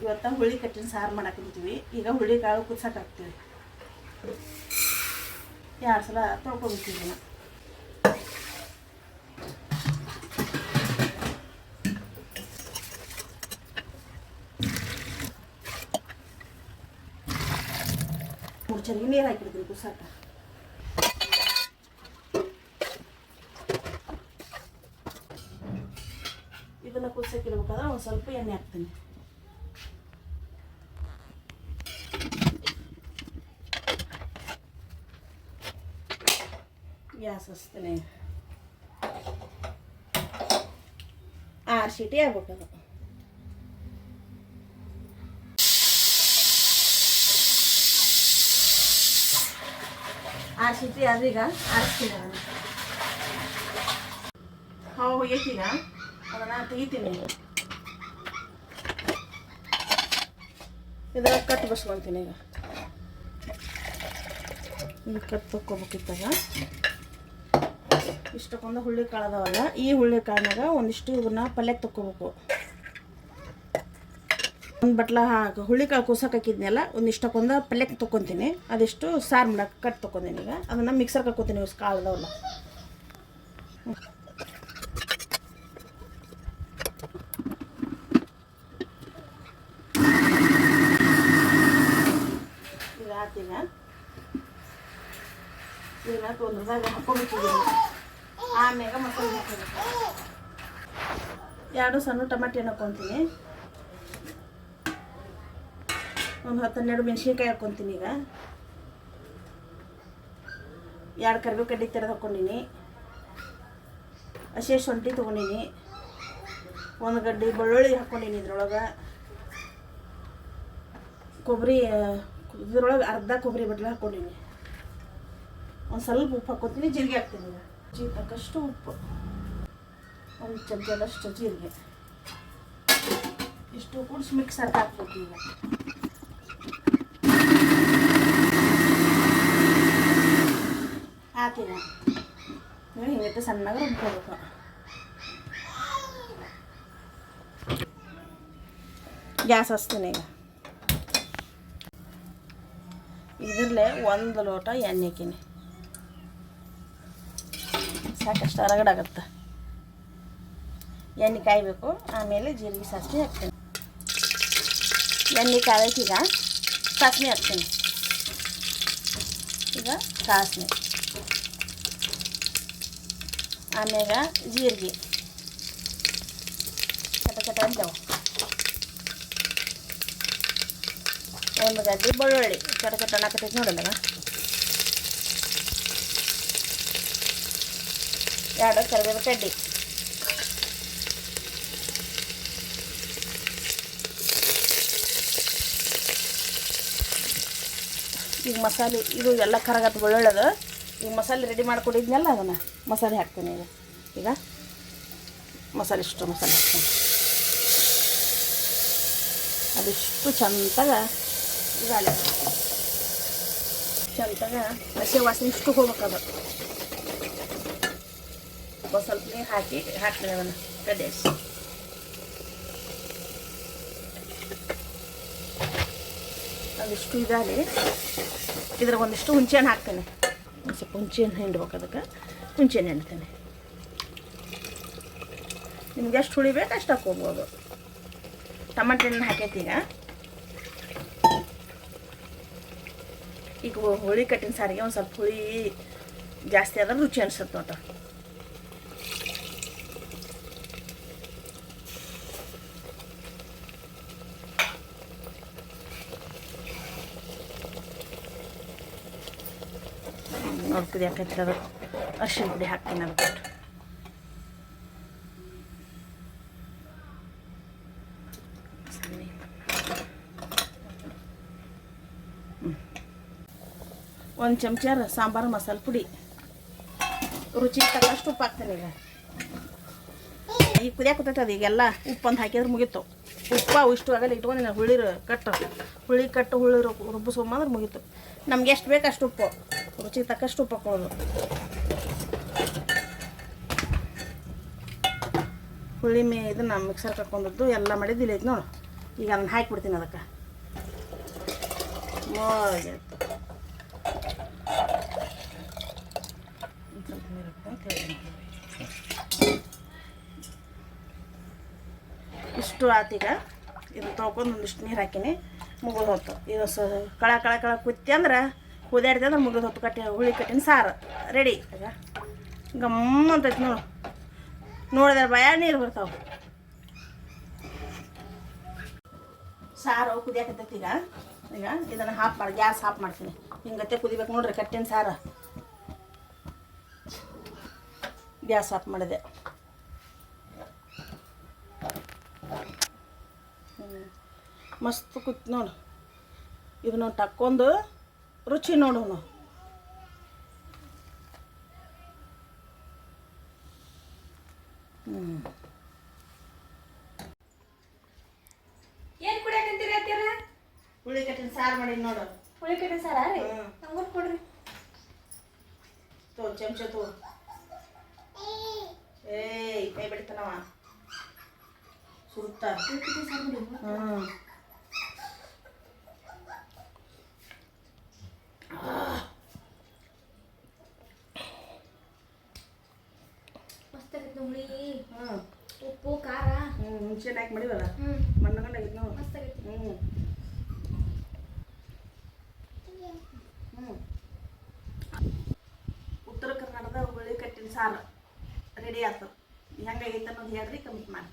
ಇವತ್ತು ಹುಳಿ ಕಟ್ಟಿನ ಸಾರು ಮಾಡಾಕಿರ್ತೀವಿ. ಈಗ ಹುಳಿ ಕಾಳು ಕುದಿಸಾಕಾಕ್ತೀವಿ. 2 ಸಲ ತೊಳ್ಕೊಬಿಡ್ತೀವಿ. ಮೂರು ಚರಿಗೆ ನೀರು ಹಾಕಿರ್ತೀವಿ ಕುದಿಸಾಕ. ಇದನ್ನು ಕುದಿಸಕ್ಕಿಡ್ಬೇಕಾದ್ರೆ ಒಂದು ಸ್ವಲ್ಪ ಎಣ್ಣೆ ಹಾಕ್ತೀನಿ. ಗ್ಯಾಸ್ ಹಚ್ತೀನಿ. 6 ಸೀಟಿ ಆಗ್ಬೇಕದು. ಆ ಸೀಟಿ ಅದೀಗ ಆರಿಸ್ತೀನಿ. ಅದನ್ನು ಹೋಗೈತೀಗ ಅದನ್ನು ತೆಗಿತೀನಿ. ಇದ್ರಾಗ ಕಟ್ಟು ಬಸ್ಕೊತೀನಿ. ಈಗ ಕಟ್ಟು ತೊಕ್ಕೊಬೇಕಿತ್ತಾಗ ಇಷ್ಟಕ್ಕೊಂದು ಹುಳ್ಳಿ ಕಾಳು ಅದಾವಲ್ಲ, ಈ ಹುಳ್ಳಿ ಕಾಳಿನಾಗ ಒಂದಿಷ್ಟು ಇವನ್ನ ಪಲ್ಯಕ್ಕೆ ತೊಕ್ಕೋಬೇಕು. ಒಂದು ಬಟ್ಲ ಹುಳ್ಳಿ ಕಾಳು ಕೂಸಕ್ಕೆ ಹಾಕಿದ್ನಲ್ಲ, ಒಂದಿಷ್ಟಕ್ಕೊಂದು ಪಲ್ಯಕ್ಕೆ ತೊಗೊತೀನಿ. ಅದಿಷ್ಟು ಸಾರು ಮಾಡಕ್ಕೆ ಕಟ್ಟು ತೊಗೊಂತೀನಿ. ಈಗ ಅದನ್ನು ಮಿಕ್ಸರ್ಗೆ ಹಾಕೋತೀನಿ. ಇವು ಕಾಳು ಅದಾವಲ್ಲ, ಈಗ ಹಾಕ್ತೀಗ ಇದನ್ನ ತೊಂದ್ರದಾಗ ಹಾಕ್ಕೊಬಿಟ್ಟಿದ್ದೀನಿ. ಆಮ್ಯಾಗ ಮಸಾಲೆ ಹಾಕೋಬೇಕು. 2 ಸಣ್ಣ ಟಮಾಟಿ ಹಣ್ಣು ಹಾಕ್ಕೊತೀನಿ. ಒಂದು 10-12 ಮೆಣಸಿನ್ಕಾಯಿ ಹಾಕ್ಕೊತೀನಿ. ಈಗ 2 ಕರಿಬೇವು ಕಡ್ಡಿ ತೆರೆದು ಹಾಕ್ಕೊಂಡೀನಿ. ಹಸಿ ಶುಂಠಿ ತೊಗೊಂಡೀನಿ. 1 ಗಡ್ಡೆ ಬೆಳ್ಳುಳ್ಳಿ ಹಾಕ್ಕೊಂಡೀನಿ. ಇದ್ರೊಳಗೆ ಕೊಬ್ಬರಿ, ಇದ್ರೊಳಗೆ ಅರ್ಧ ಕೊಬ್ಬರಿ ಬಟ್ಲ ಹಾಕ್ಕೊಂಡೀನಿ. ಒಂದು ಸ್ವಲ್ಪ ಉಪ್ಪು ಹಾಕ್ಕೊತೀನಿ. ಜೀರಿಗೆ ಹಾಕ್ತೀನಿ. ಈಗ ರುಚಿಗೆ ತಕ್ಕಷ್ಟು ಉಪ್ಪು, 1 ಚಮಚದಷ್ಟು ಜೀರಿಗೆ, ಇಷ್ಟು ಕೂಡಿಸಿ ಮಿಕ್ಸರ್ಗೆ ಹಾಕ್ಬೇಕು. ಈಗ ಹಾಕಿನ ಹಿಂಗಿಟ್ಟು ಸಣ್ಣಗೆ ರುಬ್ಕೋಬೇಕು. ಗ್ಯಾಸ್ ಹಚ್ತೀನಿ. ಈಗ ಇದರಲ್ಲೇ 1 ಲೋಟ ಎಣ್ಣೆ ಹಾಕೀನಿ. ಸಾಕಷ್ಟು ಹೊರಗಡಾಗತ್ತೆ. ಎಣ್ಣೆ ಕಾಯಬೇಕು. ಆಮೇಲೆ ಜೀರಿಗೆ ಸಾಸಿವೆ ಹಾಕ್ತೀನಿ. ಎಣ್ಣೆ ಕಾಯಬೇಕೀಗ ಸಾಸಿವೆ ಹಾಕ್ತೀನಿ. ಈಗ ಸಾಸಿವೆ, ಆಮ್ಯಾಗ ಜೀರಿಗೆ ಚಟ ಅಂತವು. 1 ಗಡ್ಡೆ ಬೆಳ್ಳುಳ್ಳಿ ಚಟ ಅನ್ನಕತ್ತೈತಿ ನೋಡಲ್ಲ. 2 ಕರಿಬೇವು ಕಡ್ಡಿ, ಈಗ ಮಸಾಲೆ ಇದು ಎಲ್ಲ ಕರಗತ್ತು ಬೆಳ್ಳುಳ್ಳದು. ಈಗ ಮಸಾಲೆ ರೆಡಿ ಮಾಡ್ಕೊಂಡಿದ್ನಲ್ಲ, ಅದನ್ನು ಮಸಾಲೆ ಹಾಕ್ತೀನಿ. ಈಗ ಮಸಾಲೆ ಹಾಕ್ತೀನಿ. ಅದಿಷ್ಟು ಚಂದಾಗ ಇದಾಗಲಿ. ಚಂದಾಗ ಹಸಿ ವಾಸನೆ ಇಷ್ಟು ಹೋಗ್ಬೇಕದು. ಒಂದು ಸ್ವಲ್ಪ ನೀರು ಹಾಕ್ತೀನಿ. ಅದನ್ನು ಕಡೆಸಿ ಅದಿಷ್ಟು ಇದಾಗಲಿ. ಇದ್ರಾಗ ಒಂದಿಷ್ಟು ಹುಂಚೆಹಣ್ಣು ಹಾಕ್ತೇನೆ. ಒಂದು ಸ್ವಲ್ಪ ಹುಂಚೆಹಣ್ಣು ಹಿಂಡ್ಬೇಕು. ಅದಕ್ಕೆ ಹುಂಚೆಹಣ್ಣು ಹಿಂಡ್ತೇನೆ. ನಿಮ್ಗೆ ಎಷ್ಟು ಹುಳಿ ಬೇಕು ಅಷ್ಟು ಹಾಕ್ಕೋಬೋದು. ಟಮಾಟೆ ಹಣ್ಣು ಹಾಕೈತಿ. ಈಗ ಹುಳಿ ಕಟ್ಟಿನ ಸಾರಿಗೆ ಒಂದು ಸ್ವಲ್ಪ ಹುಳಿ ಜಾಸ್ತಿ ಆದ್ರೆ ರುಚಿ ಅನ್ಸುತ್ತೆ ನೋಡ್ರಿ. ನೋಡ್ತಿದ್ದೆ ಯಾಕೈತಿ ಅದು ಅರಿಶಿನ ಪುಡಿ ಹಾಕ್ತೀನಿ. ಅದಕ್ಕೆ ಒಂದು ಚಮಚ ಸಾಂಬಾರು ಮಸಾಲೆ ಪುಡಿ, ರುಚಿಗೆ ತಕ್ಕಷ್ಟು ಉಪ್ಪು ಹಾಕ್ತೀನಿ. ಈಗ ಕುದಿಯಾಕತ್ತೈತೆ. ಅದು ಈಗೆಲ್ಲ ಉಪ್ಪು ಹಾಕಿದ್ರೆ ಮುಗೀತು. ಉಪ್ಪು ಇಷ್ಟು ಆಗಲ್ಲ ಇಟ್ಕೊಂಡು ನಾನು ಹುಳಿ ಕಟ್ಟು ರುಬ್ಬಿಸ್ಕೊಂಬಂದ್ರೆ ಮುಗೀತು. ನಮ್ಗೆ ಎಷ್ಟು ಬೇಕು ಅಷ್ಟು ಉಪ್ಪು, ರುಚಿಗೆ ತಕ್ಕಷ್ಟು ಉಪ್ಪು ಹಾಕೋದು. ಹುಳಿ ಇದನ್ನು ಮಿಕ್ಸರ್ ಹಾಕ್ಕೊಂಡದ್ದು ಎಲ್ಲ ಮಾಡಿದ್ದು ಇಲ್ಲ ಐತೆ ನೋಡು. ಈಗ ಅದನ್ನು ಹಾಕಿಬಿಡ್ತೀನಿ ಅದಕ್ಕೆ. ಮುಗಿತು. ಸ್ವಲ್ಪ ನೀರು ಹಾಕ್ತೀನಿ. ಇಷ್ಟು ಆತೀಗ ಇದನ್ನು ತೊಳ್ಕೊಂಡು ಒಂದಿಷ್ಟು ನೀರು ಹಾಕಿನಿ. ಮುಗಿದು ಹೊತ್ತು ಇದು ಕಳ ಕುತ್ತಿ ಅಂದ್ರೆ ಕುದಿಯಾಡ್ತಿ ಅಂದ್ರೆ ಮುಗಿದು ಹೊತ್ತು ಹುಳಿ ಕಟ್ಟಿನ ಸಾರು ರೆಡಿ. ಈಗ ಗಮ್ಮ ಅಂತೈತಿ ನೋಡಿದ್ರೆ ಭಯ ನೀರು ಬರ್ತಾವೆ. ಸಾರು ಕುದಿಯಾಕತ್ತೈತಿ. ಈಗ ಇದನ್ನು ಗ್ಯಾಸ್ ಆಫ್ ಮಾಡ್ತೀನಿ. ಹಿಂಗತ್ತೆ ಕುದಿಬೇಕು ನೋಡ್ರಿ ಕಟ್ಟಿನ ಸಾರು. ಗ್ಯಾಸ್ ಆಫ್ ಮಾಡಿದೆ. ಮಸ್ತ್ ಕುತ್ ನೋಡು. ಇದನ್ನ ತಕ್ಕೊಂಡು ರುಚಿ ನೋಡೋಣ. ಏನು ಕುಡಿಯಾಕಂತೀರಿ ಅತ್ತೀರ? ಹುಳಿ ಕಟ್ಟಿನ ಸಾರು ಮಾಡಿ ನೋಡು. ಹುಳಿ ಕಟ್ಟಿನ ಸಾರಾ ರೀ? ನಮ್ಗೆ ಕೊಡ್ರಿ. ಚಮಚ ತೋ. ಏಯ್ ಕೈ ಬಿಡ್ತಾನವ ಸುಡ್ತಾ. ಮಸ್ತ್ ಆಗೈತೆ ಹುಳಿ. ಉಪ್ಪು ಖಾರ ಹುಣ್ಸೆಹಣ್ಣು ಹಾಕಿ ಮಾಡಿವಲ್ಲ ಮಣ್ಣಗಂಡಾಗಿತ್ತು ನಾವು. ಮಸ್ತ್ ಆಗೈತಿ. ಉತ್ತರ ಕರ್ನಾಟಕದ ಹುಳಿ ಕಟ್ಟಿನ ಸಾರು ರೆಡಿ ಆಯ್ತು. ಹೆಂಗಾಗೈತೆ ಅನ್ನೋದು ಹೇಳ್ರಿ ಕಮೆಂಟ್ ಮಾಡಿ.